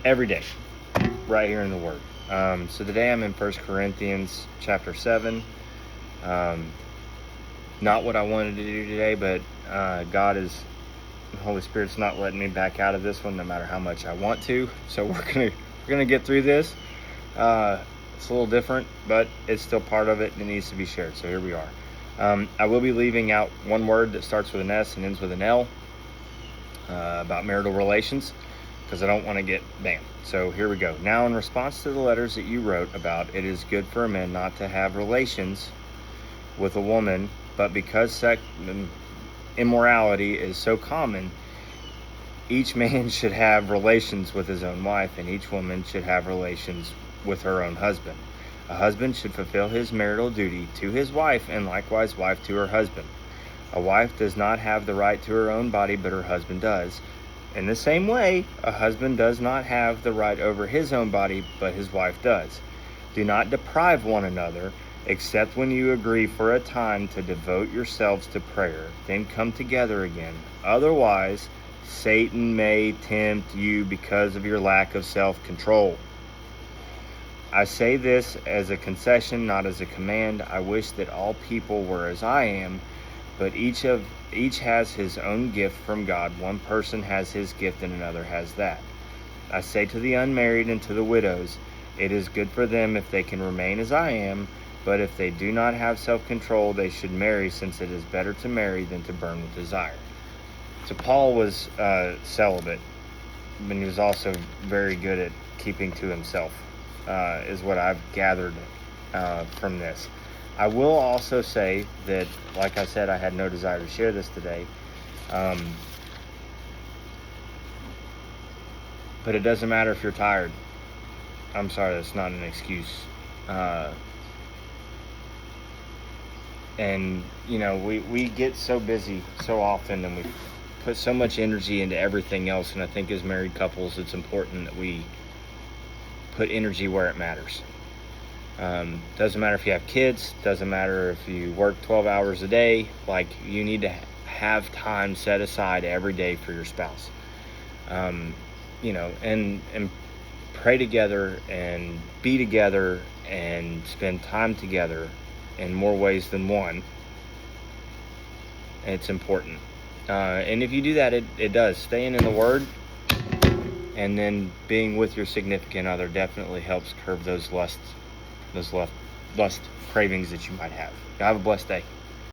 every day, right here in the Word. So today I'm in 1 Corinthians chapter 7. Not what I wanted to do today, but the Holy Spirit's not letting me back out of this one, no matter how much I want to. So we're gonna get through this. It's a little different, but it's still part of it and it needs to be shared. So here we are. I will be leaving out one word that starts with an S and ends with an L about marital relations, because I don't want to get banned. So here we go. Now, in response to the letters that you wrote about it is good for a man not to have relations with a woman, but because immorality is so common, each man should have relations with his own wife, and each woman should have relations with her own husband. A husband should fulfill his marital duty to his wife, and likewise wife to her husband. A wife does not have the right to her own body, but her husband does. In the same way, a husband does not have the right over his own body, but his wife does. Do not deprive one another, except when you agree for a time to devote yourselves to prayer, then come together again. Otherwise, Satan may tempt you because of your lack of self-control. I say this as a concession, not as a command. I wish that all people were as I am, but each has his own gift from God. One person has his gift and another has that. I say to the unmarried and to the widows, it is good for them if they can remain as I am, but if they do not have self-control, they should marry, since it is better to marry than to burn with desire. So Paul was celibate, but he was also very good at keeping to himself, is what I've gathered from this. I will also say that, like I said, I had no desire to share this today. But it doesn't matter if you're tired. I'm sorry, that's not an excuse. And, you know, we get so busy so often, and we put so much energy into everything else. And I think as married couples, it's important that we put energy where it matters. Doesn't matter if you have kids, doesn't matter if you work 12 hours a day. Like, you need to have time set aside every day for your spouse. You know, and pray together and be together and spend time together in more ways than one. It's important. And if you do that, it does. Staying in the Word and then being with your significant other definitely helps curb those lust cravings that you might have. Have a blessed day.